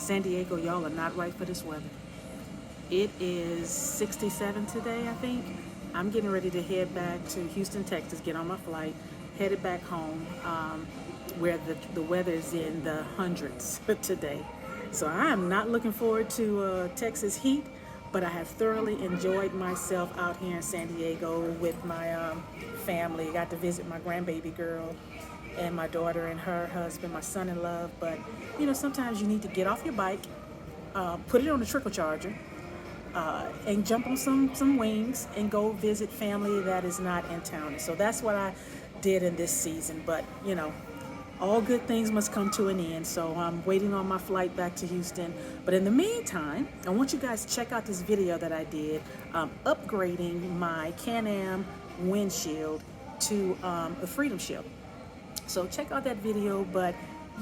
San Diego, y'all are not right for this weather. It is 67 today, I think. I'm getting ready to head back to Houston, Texas, get on my flight, headed back home, where the weather is in the hundreds today. So I am not looking forward to Texas heat, but I have thoroughly enjoyed myself out here in San Diego with my family. Got to visit my grandbaby girl and my daughter and her husband, my son-in-law. But, you know, sometimes you need to get off your bike, put it on the trickle charger, and jump on some wings and go visit family that is not in town. And so that's what I did in this season. But, you know, all good things must come to an end. So I'm waiting on my flight back to Houston. But in the meantime, I want you guys to check out this video that I did upgrading my Can-Am windshield to a Freedom Shield. So check out that video. But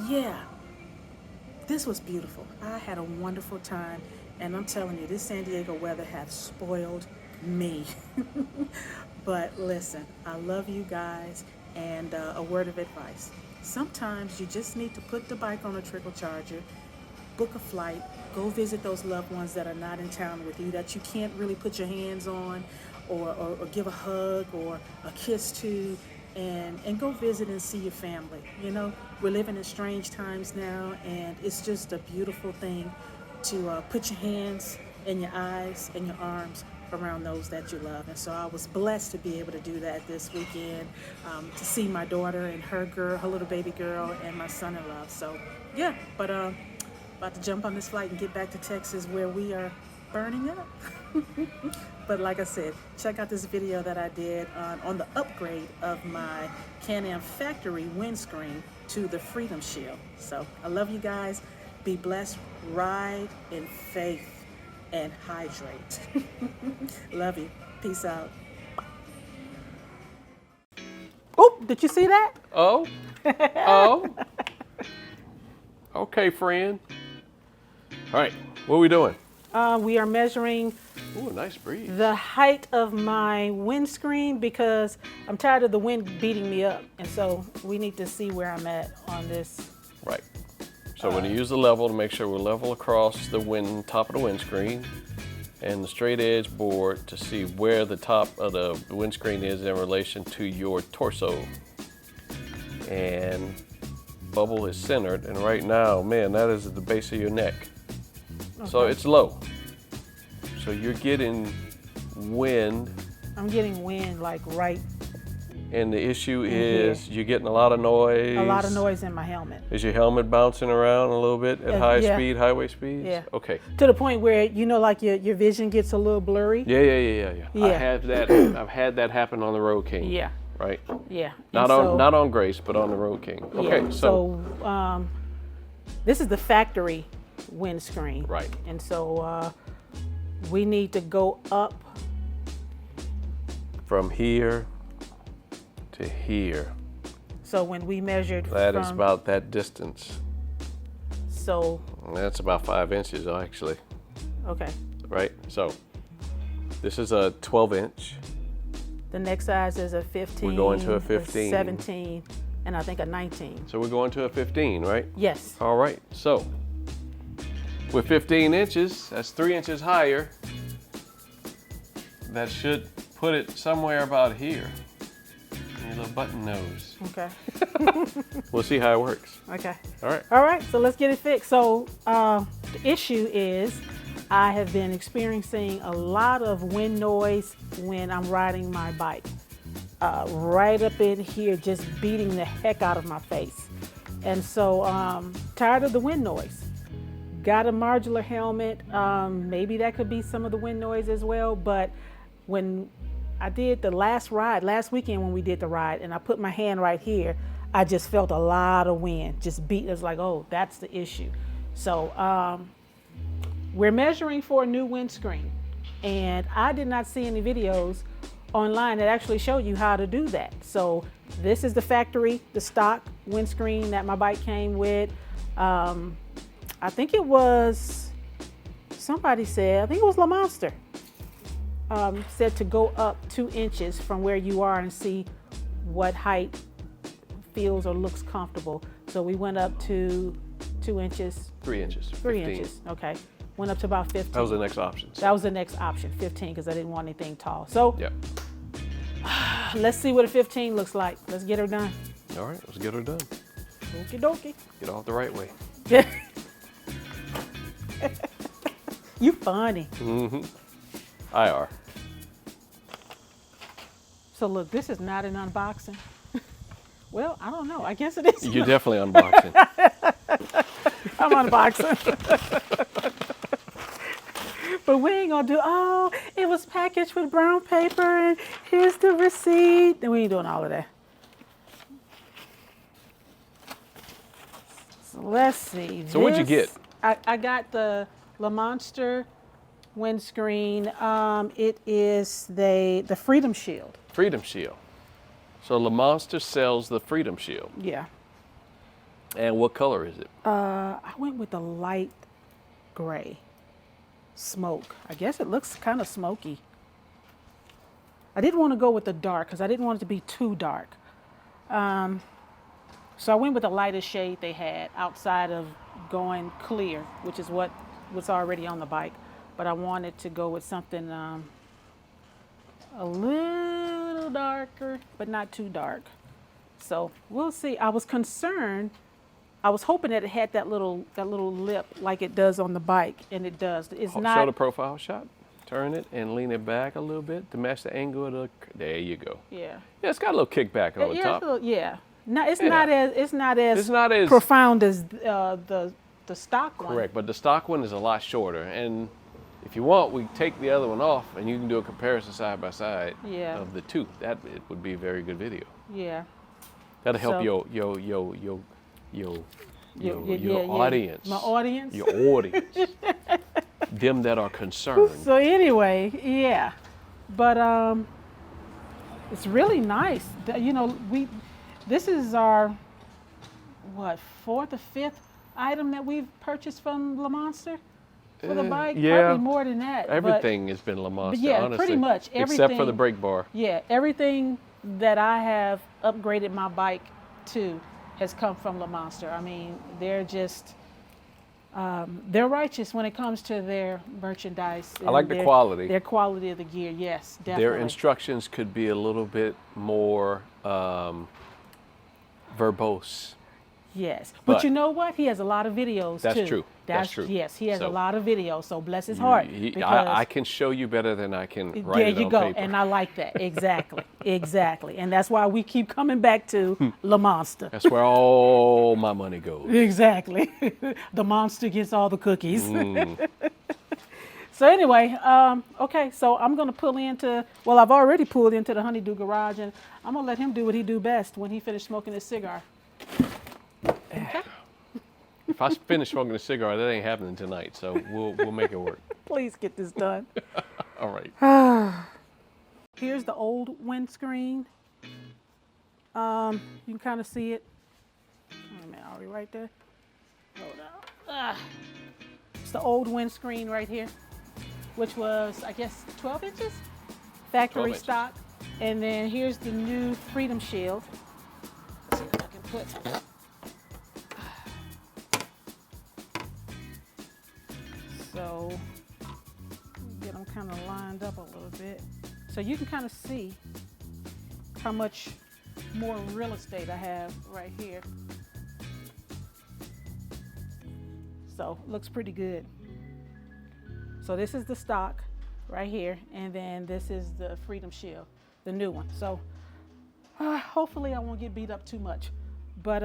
yeah, this was beautiful. I had a wonderful time. And I'm telling you, this San Diego weather has spoiled me. But listen, I love you guys. And a word of advice. Sometimes you just need to put the bike on a trickle charger, book a flight, go visit those loved ones that are not in town with you, that you can't really put your hands on or give a hug or a kiss to, and go visit and see your family. You know, we're living in strange times now, and it's just a beautiful thing to put your hands and your eyes and your arms around those that you love. And so I was blessed to be able to do that this weekend, to see my daughter and her little baby girl, and my son-in-law. So yeah, but about to jump on this flight and get back to Texas, where we are burning up. But like I said, check out this video that I did on the upgrade of my Can-Am factory windscreen to the Freedom Shield. So I love you guys. Be blessed, ride in faith, and hydrate. Love you. Peace out. Oh, did you see that? Oh, oh. Okay, friend. All right, what are we doing? We are measuring Ooh, nice breeze. the height of my windscreen because I'm tired of the wind beating me up. And so we need to see where I'm at on this. Right. So we're going to use the level to make sure we're level across the top of the windscreen and the straight edge board to see where the top of the windscreen is in relation to your torso. And bubble is centered, and right now, man, that is at the base of your neck. Okay. So it's low. So you're getting wind. I'm getting wind like right. And the issue is you're getting a lot of noise. A lot of noise in my helmet. Is your helmet bouncing around a little bit at high speed, highway speeds? Yeah. Okay. To the point where, you know, like your vision gets a little blurry. Yeah. I have that. I've had that happen on the Road King. Yeah. Right. Yeah. Not on Grace, but on the Road King. Okay. Yeah. So this is the factory windscreen. Right. And so we need to go up from here to here. So when we measured that is about that distance. So that's about 5 inches actually. Okay. Right. So this is a 12-inch. The next size is a 15. We're going to a 15. 17, and I think a 19. So we're going to a 15, right? Yes. All right. So with 15 inches, that's 3 inches higher. That should put it somewhere about here. Your little button nose. Okay. We'll see how it works. Okay. All right. All right. So let's get it fixed. So the issue is I have been experiencing a lot of wind noise when I'm riding my bike. Right up in here, just beating the heck out of my face. And so tired of the wind noise. Got a modular helmet. Maybe that could be some of the wind noise as well. But when I did the last weekend when we did the ride, and I put my hand right here, I just felt a lot of wind just beat. It was like, oh, that's the issue. So we're measuring for a new windscreen, and I did not see any videos online that actually showed you how to do that. So this is the factory, the stock windscreen that my bike came with. I think it was, somebody said, I think it was Lamonster. Said to go up 2 inches from where you are and see what height feels or looks comfortable. So we went up to 2 inches? 3 inches. 3 15. inches, okay. Went up to about 15. That was the next option. That was the next option, 15, because I didn't want anything tall. So Yep. let's see what a 15 looks like. Let's get her done. All right, let's get her done. Okie dokie. Get off the right way. You funny. IR. So look, this is not an unboxing. Well, I don't know. I guess it is. You're definitely unboxing. I'm unboxing. But we ain't gonna do, oh, it was packaged with brown paper and here's the receipt. And we ain't doing all of that. So let's see. So what'd you get? I got the Lamonster windscreen. It is the Freedom Shield. Freedom Shield. So Lamonster sells the Freedom Shield. Yeah. And what color is it? I went with the light gray. Smoke. I guess it looks kind of smoky. I didn't want to go with the dark because I didn't want it to be too dark. So I went with the lightest shade they had outside of going clear, which is what's already on the bike. But I wanted to go with something a little darker, but not too dark. So we'll see. I was concerned. I was hoping that it had that little lip like it does on the bike, and it does. It's not. Show the profile shot. Turn it and lean it back a little bit to match the angle of the. There you go. Yeah. Yeah, it's got a little kickback on the top. Yeah. No, it's Yeah. not as It's not as profound as the stock one. correct, but the stock one is a lot shorter. And if you want, we take the other one off, and you can do a comparison side by side Yeah. of the two. That it would be a very good video. Yeah. That'll help So- your audience. My audience. Your audience. Them that are concerned. So anyway, yeah, but it's really nice. You know, this is our fourth or fifth item that we've purchased from Lamonster for the bike. yeah. Probably more than that. Everything has been Lamonster, yeah, honestly. pretty much Except for everything. the brake bar. Yeah, everything that I have upgraded my bike to has come from Lamonster. I mean, they're just, they're righteous when it comes to their merchandise. I like the quality. Their quality of the gear, yes, definitely. Their instructions could be a little bit more verbose. Yes, But- but you know what? He has a lot of videos That's too. true. That's true. Yes, he has So- a lot of videos, so bless his heart. I can show you better than I can write There it you on go, paper. and I like that. Exactly, exactly. And that's why we keep coming back to Lamonster. That's where all my money goes. Exactly. The monster gets all the cookies. Mm. So anyway, okay, so I'm going to pull into, well, I've already pulled into the Honeydew Garage, and I'm going to let him do what he do best when he finished smoking his cigar. Okay? If I finish smoking a cigar, that ain't happening tonight, so we'll make it work. Please get this done. All right. Here's the old windscreen. You can kind of see it. Wait a minute, are we right there? Hold on. It's the old windscreen right here, which was, I guess, 12 inches? Factory 12 inches. stock. And then here's the new Freedom Shield. Let's see if I can put... So, get them kind of lined up a little bit. So you can kind of see how much more real estate I have right here. So, looks pretty good. So this is the stock right here, and then this is the Freedom Shield, the new one. So hopefully I won't get beat up too much. But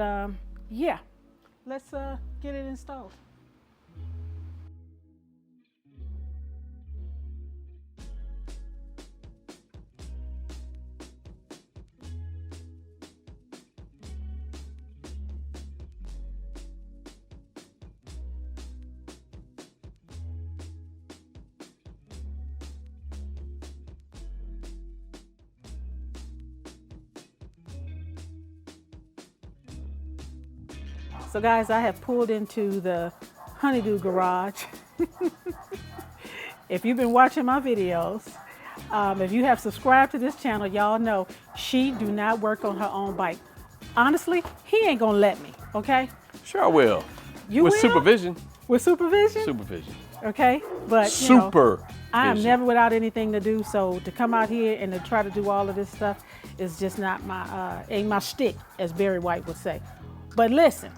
yeah, let's get it installed. So guys, I have pulled into the Honeydew Garage. If you've been watching my videos, if you have subscribed to this channel, y'all know she do not work on her own bike. Honestly, he ain't gonna let me, okay? Sure I will. You With will? supervision. With supervision? Supervision. Okay, but you know, I am Vision. never without anything to do. So to come out here and to try to do all of this stuff is just not my ain't my shtick, as Barry White would say. But listen,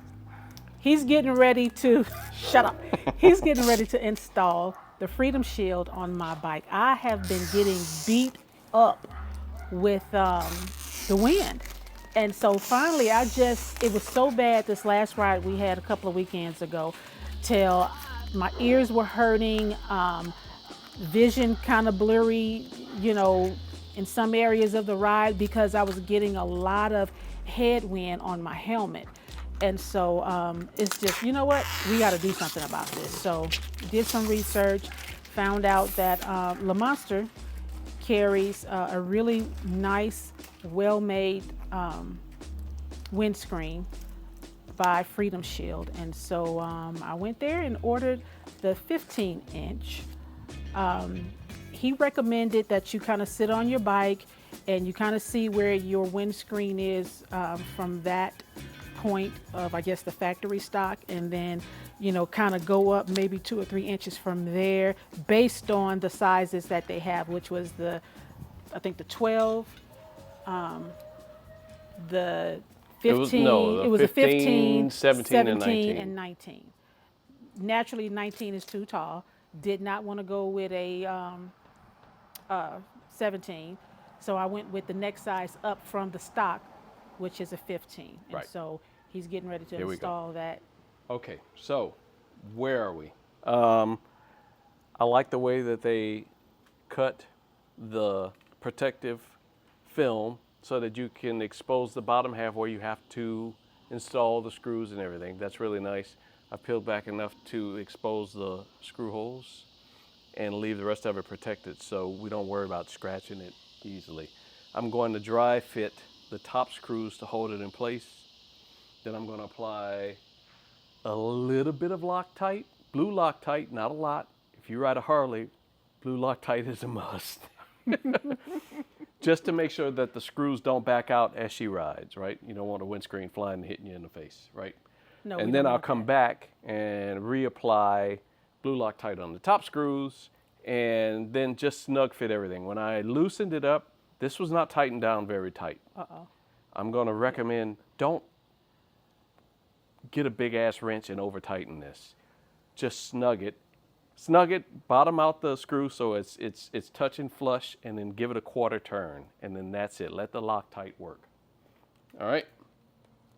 he's getting ready to shut up. He's getting ready to install the Freedom Shield on my bike. I have been getting beat up with the wind. And so finally, it was so bad this last ride we had a couple of weekends ago, till my ears were hurting, vision kind of blurry, you know, in some areas of the ride because I was getting a lot of headwind on my helmet. And so it's just, you know what, we got to do something about this. So did some research, found out that Lamonster carries a really nice, well-made windscreen by Freedom Shield. And so I went there and ordered the 15-inch. He recommended that you kind of sit on your bike and you kind of see where your windscreen is from that point of, I guess, the factory stock, and then, you know, kind of go up maybe 2 or 3 inches from there based on the sizes that they have, which was I think the 12, the 15, it was a 15, 17, and 19. Naturally, 19 is too tall. Did not want to go with a 17. So I went with the next size up from the stock, which is a 15. And Right. so he's getting ready to Here we go. install that. Okay, so where are we? I like the way that they cut the protective film so that you can expose the bottom half where you have to install the screws and everything. That's really nice. I peeled back enough to expose the screw holes and leave the rest of it protected so we don't worry about scratching it easily. I'm going to dry fit the top screws to hold it in place. Then I'm going to apply a little bit of Loctite, blue Loctite, not a lot. If you ride a Harley, blue Loctite is a must. Just to make sure that the screws don't back out as she rides, right? You don't want a windscreen flying and hitting you in the face, right? No, and then I'll come back and reapply blue Loctite on the top screws and then just snug fit everything. When I loosened it up, this was not tightened down very tight. I'm going to recommend don't get a big ass wrench and over tighten this. Just snug it. Snug it, bottom out the screw so it's touching flush, and then give it a quarter turn, and then that's it. Let the Loctite work. All right.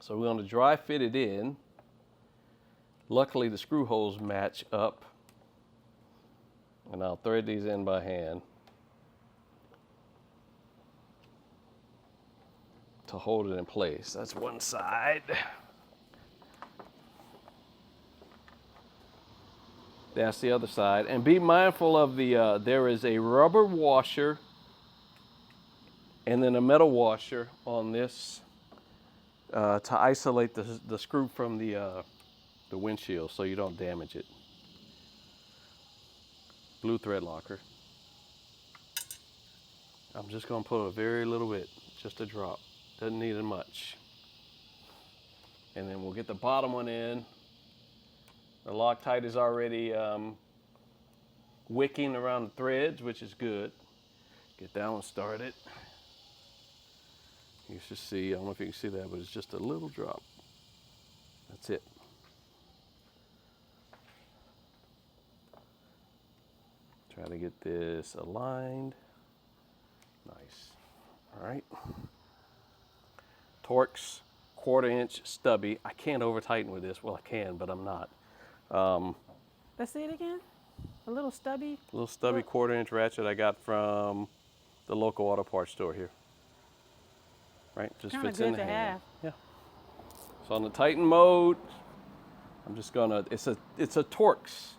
So we're going to dry fit it in. Luckily, the screw holes match up, and I'll thread these in by hand to hold it in place. That's one side. That's the other side. And be mindful of the, there is a rubber washer and then a metal washer on this to isolate the screw from the windshield so you don't damage it. Blue thread locker. I'm just going to put a very little bit, just a drop. Doesn't need it much. And then we'll get the bottom one in. The Loctite is already wicking around the threads, which is good. Get that one started. You should see, I don't know if you can see that, but it's just a little drop. That's it. Try to get this aligned. Nice. All right. Torx 1/4 inch stubby. I can't over tighten with this. Well, I can, but I'm not. Let's see it again. A little stubby. A little stubby 1/4 inch ratchet I got from the local auto parts store here. Right, just Kinda fits in good the to hand. have. Yeah. So on the tighten mode, I'm just gonna. It's a Torx.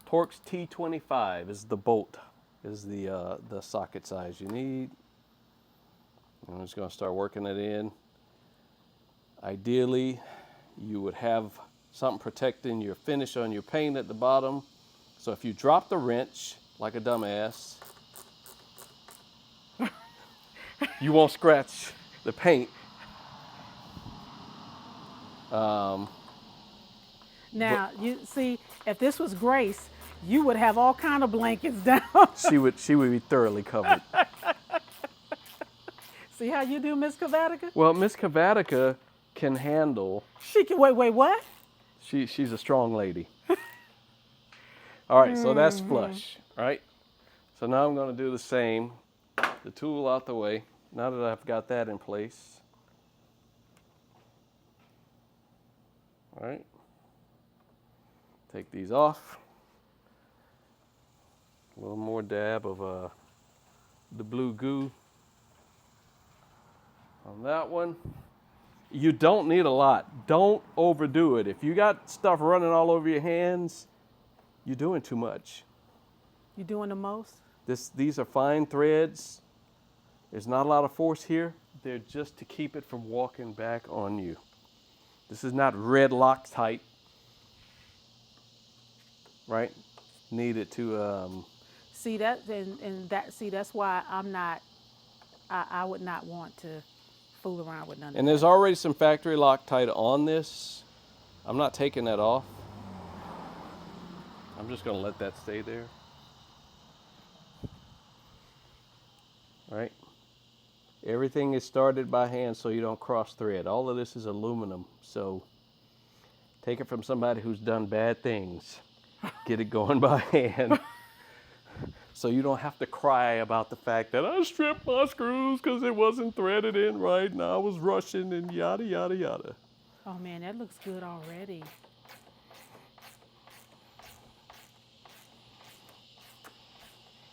Torx T25 is the bolt. Is the socket size you need. I'm just gonna start working it in. Ideally, you would have something protecting your finish on your paint at the bottom. So if you drop the wrench like a dumbass, you won't scratch the paint. Now, you see, if this was Grace, you would have all kind of blankets down. She would be thoroughly covered. See how you do, Miss Cavatica? Well, Miss Cavatica can handle. She can, wait, what? She's a strong lady. All right, so that's flush, all right? So now I'm gonna do the same. The tool out the way. Now that I've got that in place. All right. Take these off. A little more dab of the blue goo on that one. You don't need a lot. Don't overdo it. If you got stuff running all over your hands, you're doing too much. You doing the most? These are fine threads. There's not a lot of force here. They're just to keep it from walking back on you. This is not red Loctite, right? Needed to. See that, and that. See, that's why I'm not. I would not want to fool around with none of that. And there's already some factory Loctite on this. I'm not taking that off. I'm just going to let that stay there. All right. Everything is started by hand so you don't cross thread. All of this is aluminum, so take it from somebody who's done bad things. Get it going by hand. So you don't have to cry about the fact that I stripped my screws because it wasn't threaded in right and I was rushing and yada, yada, yada. Oh man, that looks good already.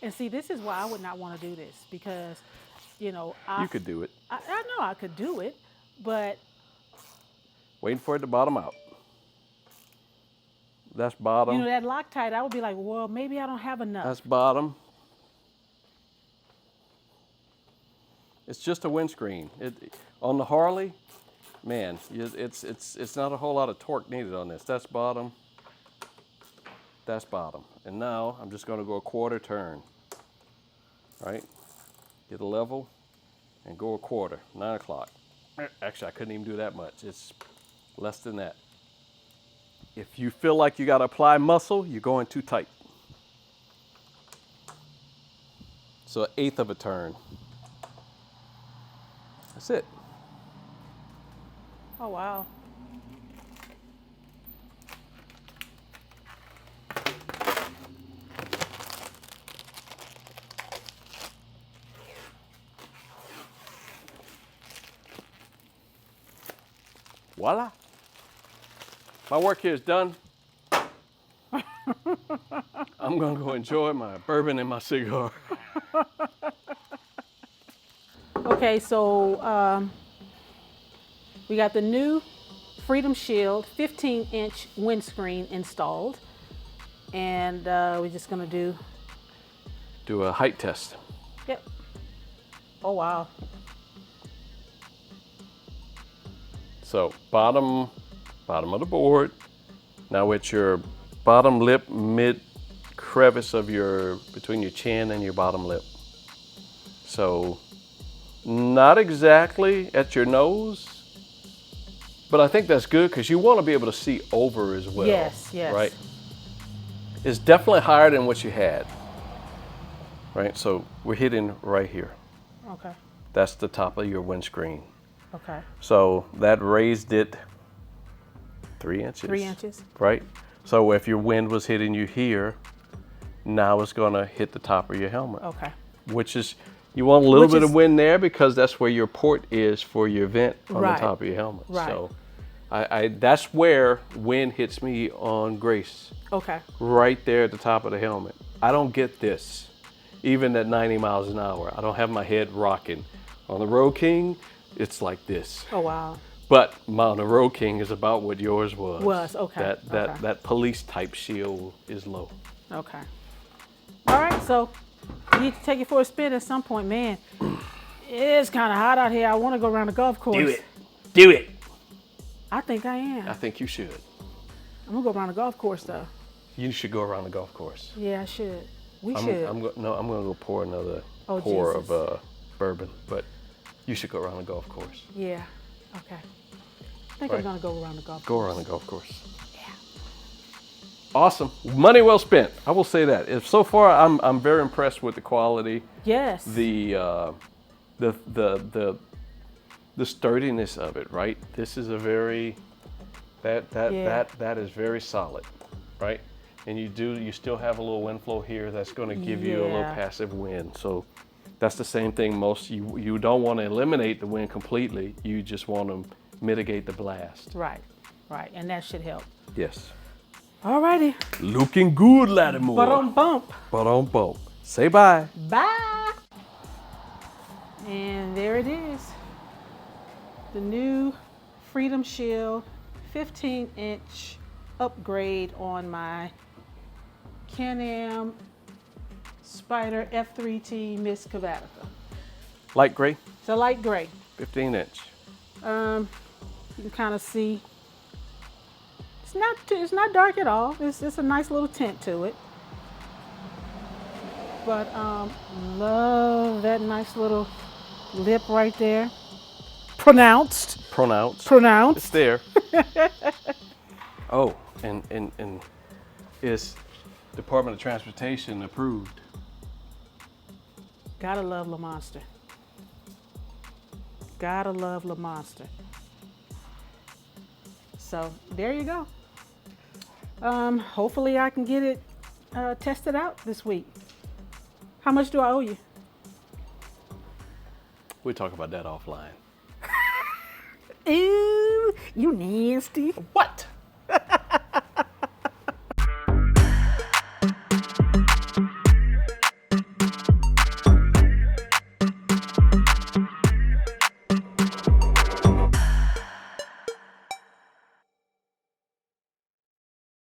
And see, this is why I would not want to do this, because, you know, You could do it. I know I could do it, but Waiting for it to bottom out. That's bottom. you know, that Loctite, I would be like, well, maybe I don't have enough. That's bottom. It's just a windscreen. On the Harley, man, it's not a whole lot of torque needed on this. That's bottom. That's bottom. And now I'm just going to go a quarter turn. Right? Get a level and go a quarter. 9 o'clock. Actually, I couldn't even do that much. It's less than that. If you feel like you got to apply muscle, you're going too tight. So 1/8 of a turn. That's it. Oh, wow. Voila. My work here is done. I'm going to go enjoy my bourbon and my cigar. Okay, so we got the new Freedom Sheild 15-inch windscreen installed, and we're just gonna Do a height test. Yep. Oh wow. So bottom of the board. Now at your bottom lip, mid crevice of between your chin and your bottom lip. So not exactly at your nose, but I think that's good because you want to be able to see over as well. Yes, yes. Right? It's definitely higher than what you had. Right? So we're hitting right here. Okay. That's the top of your windscreen. Okay. So that raised it 3 inches. 3 inches. Right? So if your wind was hitting you here, now it's going to hit the top of your helmet. Okay. Which is, you want a little bit of wind there because that's where your port is for your vent on Right. the top of your helmet. Right. So that's where wind hits me on Grace. Okay. Right there at the top of the helmet. I don't get this, even at 90 miles an hour. I don't have my head rocking. On the Road King, it's like this. Oh wow. But on the Road King is about what yours was. Okay. That police type shield is low. Okay. All right, so you need to take it for a spin at some point, man. It's kind of hot out here. I want to go around the golf course. Do it. Do it. I think I am. I think you should. I'm gonna go around the golf course though. You should go around the golf course. Yeah, I should. We I'm should. going to go pour another Oh, pour Jesus. of bourbon, but you should go around the golf course. Yeah. Okay. I think Right. I'm gonna go around the golf Go course. around the golf course. Yeah. Awesome. Money well spent. I will say that. If so far, I'm very impressed with the quality. Yes. The sturdiness of it, right? This is a very that is very solid, right? And you still have a little wind flow here that's going to give you a little passive wind. So that's the same thing. You don't want to eliminate the wind completely. You just want to mitigate the blast. Right, right, and that should help. Yes. Alrighty. Looking good, Lattimore. Bump. Say bye. Bye. And there it is. The new Freedom Sheild 15-inch upgrade on my Can-Am Spyder f3t Miss Cavatica. Light gray. It's a light gray. 15-inch. You can kind of see. It's not dark at all. It's a nice little tint to it. But love that nice little lip right there. Pronounced. It's there. Oh, and it's Department of Transportation approved. Gotta love Lamonster. Gotta love Lamonster. So there you go. Hopefully I can get it tested out this week. How much do I owe you? We'll talk about that offline. Ew, you nasty. What?